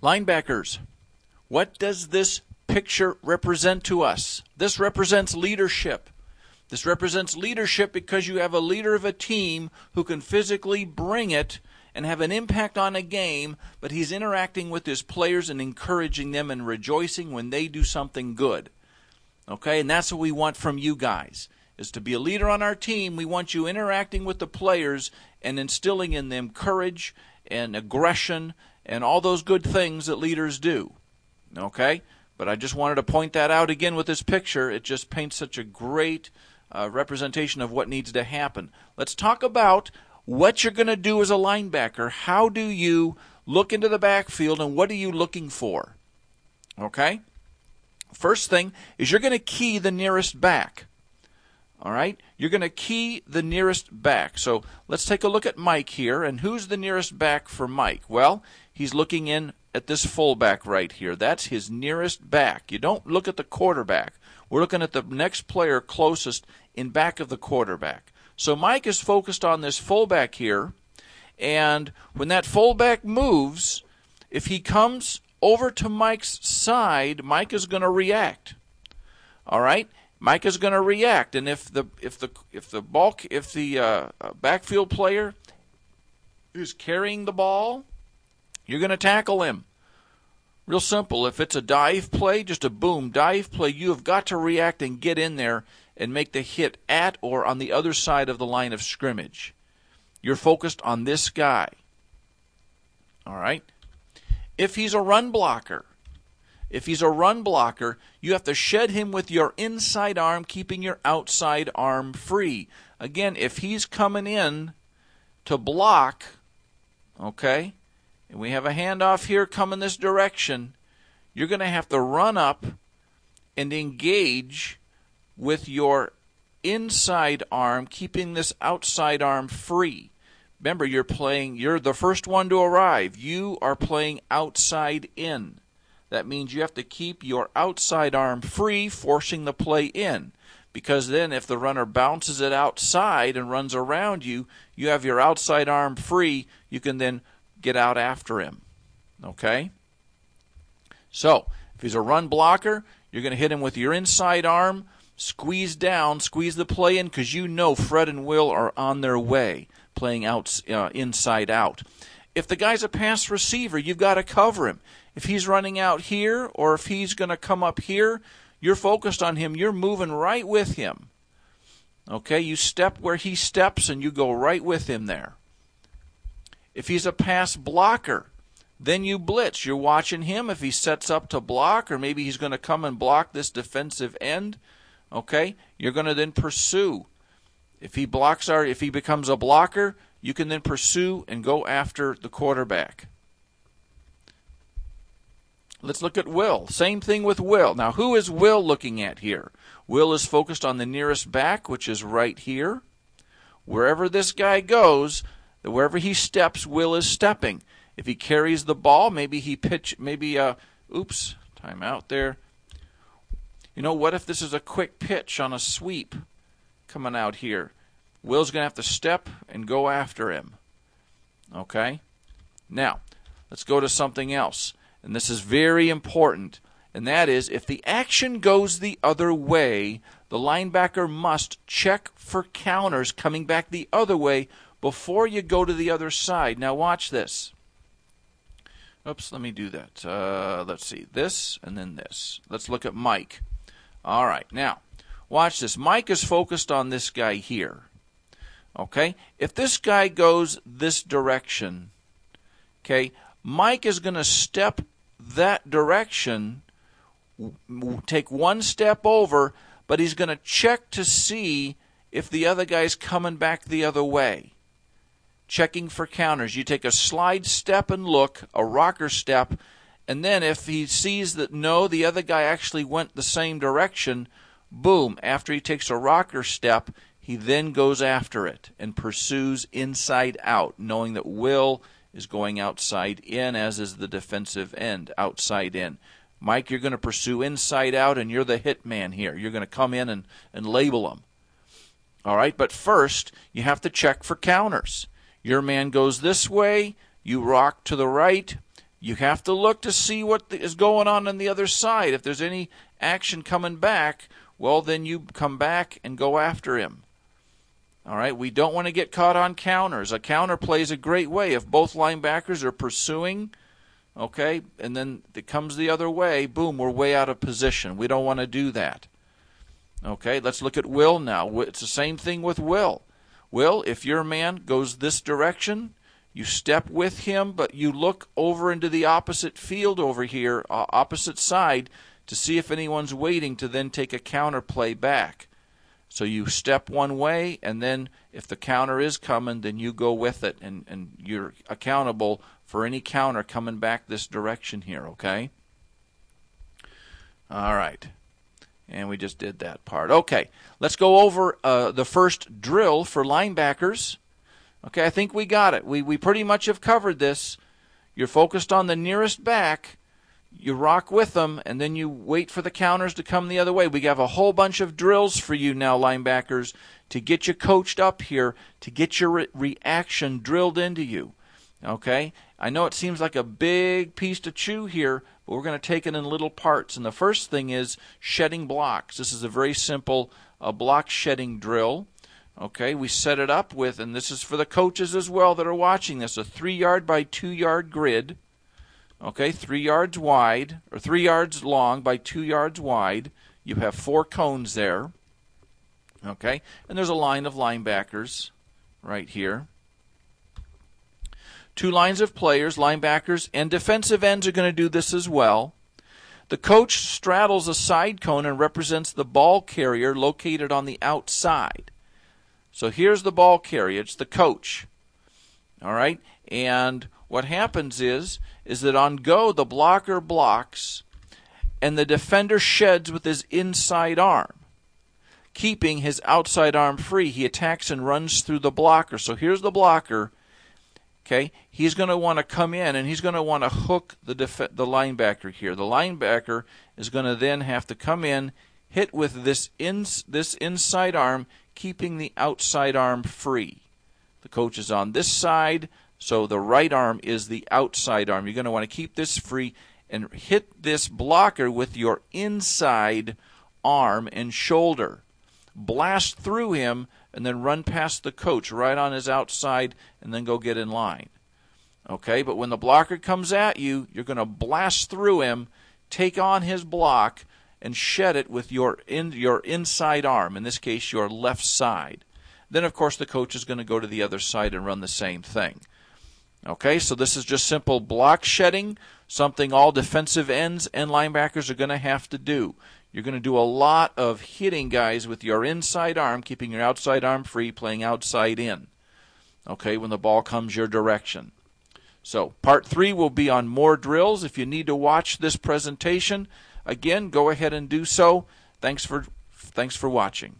Linebackers, what does this picture represent to us? This represents leadership. This represents leadership because you have a leader of a team who can physically bring it and have an impact on a game, but he's interacting with his players and encouraging them and rejoicing when they do something good. Okay, and that's what we want from you guys, is to be a leader on our team. We want you interacting with the players and instilling in them courage and aggression and all those good things that leaders do. Okay? But I just wanted to point that out again with this picture. It just paints such a great representation of what needs to happen. Let's talk about what you're going to do as a linebacker. How do you look into the backfield, and what are you looking for? Okay? First thing is you're going to key the nearest back. All right? You're going to key the nearest back. So let's take a look at Mike here. And who's the nearest back for Mike? Well, he's looking in at this fullback right here. That's his nearest back. You don't look at the quarterback. We're looking at the next player closest in back of the quarterback. So Mike is focused on this fullback here. And when that fullback moves, if he comes over to Mike's side, Mike is going to react. All right? Mike is going to react, and if the backfield player is carrying the ball, you're going to tackle him. Real simple. If it's a dive play, just a boom dive play, you have got to react and get in there and make the hit at or on the other side of the line of scrimmage. You're focused on this guy. All right? If he's a run blocker, you have to shed him with your inside arm, keeping your outside arm free. Again, if he's coming in to block, okay, and we have a handoff here coming this direction, you're going to have to run up and engage with your inside arm, keeping this outside arm free. Remember, you're the first one to arrive. You are playing outside in. That means you have to keep your outside arm free, forcing the play in. Because then if the runner bounces it outside and runs around you, you have your outside arm free. You can then get out after him. Okay? So, if he's a run blocker, you're going to hit him with your inside arm, squeeze down, squeeze the play in, because you know Fred and Will are on their way, playing out inside out. If the guy's a pass receiver, you've got to cover him. If he's running out here or if he's going to come up here, you're focused on him. You're moving right with him. Okay, you step where he steps and you go right with him there. If he's a pass blocker, then you blitz. You're watching him if he sets up to block, or maybe he's going to come and block this defensive end. Okay, you're going to then pursue. If he becomes a blocker, you can then pursue and go after the quarterback. Let's look at Will. Same thing with Will. Now, who is Will looking at here? Will is focused on the nearest back, which is right here. Wherever this guy goes, wherever he steps, Will is stepping. If he carries the ball, maybe time out there. You know, what if this is a quick pitch on a sweep coming out here? Will's going to have to step and go after him. Okay? Now, let's go to something else. And this is very important. And that is, if the action goes the other way, the linebacker must check for counters coming back the other way before you go to the other side. Now watch this. Oops, let me do that. Let's see. This and then this. Let's look at Mike. All right, now, watch this. Mike is focused on this guy here. Okay? If this guy goes this direction, okay, Mike is going to step that direction, take one step over, but he's going to check to see if the other guy's coming back the other way. Checking for counters. You take a slide step and look, a rocker step, and then if he sees that no, the other guy actually went the same direction, boom, after he takes a rocker step, he then goes after it and pursues inside out, knowing that Will is going outside in, as is the defensive end, outside in. Mike, you're going to pursue inside out, and you're the hit man here. You're going to come in and label them. All right, but first, you have to check for counters. Your man goes this way, you rock to the right, You have to look to see what is going on the other side. If there's any action coming back, well, then you come back and go after him. All right, we don't want to get caught on counters. A counter plays a great way. If both linebackers are pursuing, okay, and then it comes the other way, boom, we're way out of position. We don't want to do that. Okay, let's look at Will now. It's the same thing with Will. Will, if your man goes this direction, you step with him, but you look over into the opposite field over here, opposite side, to see if anyone's waiting to then take a counter play back. So you step one way, and then if the counter is coming, then you go with it, and you're accountable for any counter coming back this direction here, okay? All right. And we just did that part. Okay, let's go over the first drill for linebackers. Okay, I think we got it. We pretty much have covered this. You're focused on the nearest back. You rock with them, and then you wait for the counters to come the other way. We have a whole bunch of drills for you now, linebackers, to get you coached up here, to get your reaction drilled into you. Okay? I know it seems like a big piece to chew here, but we're going to take it in little parts. And the first thing is shedding blocks. This is a very simple block shedding drill. Okay, we set it up with, and this is for the coaches as well that are watching this, a 3-yard by 2-yard grid. Okay, 3 yards wide, or 3 yards long by 2 yards wide. You have 4 cones there. Okay, and there's a line of linebackers right here. 2 lines of players, linebackers, and defensive ends are going to do this as well. The coach straddles a side cone and represents the ball carrier located on the outside. So here's the ball carrier. It's the coach. All right, and what happens is that on go, the blocker blocks, and the defender sheds with his inside arm, keeping his outside arm free. He attacks and runs through the blocker. So here's the blocker. Okay, he's going to want to come in, and he's going to want to hook the linebacker here. The linebacker is going to then have to come in, hit with this inside arm, keeping the outside arm free. The coach is on this side, so the right arm is the outside arm. You're going to want to keep this free and hit this blocker with your inside arm and shoulder. Blast through him and then run past the coach right on his outside and then go get in line. Okay, but when the blocker comes at you, you're going to blast through him, take on his block, and shed it with your inside arm, in this case your left side. Then, of course, the coach is going to go to the other side and run the same thing. Okay, so this is just simple block shedding, something all defensive ends and linebackers are going to have to do. You're going to do a lot of hitting guys with your inside arm, keeping your outside arm free, playing outside in, okay, when the ball comes your direction. So part 3 will be on more drills. If you need to watch this presentation, again, go ahead and do so. Thanks for watching.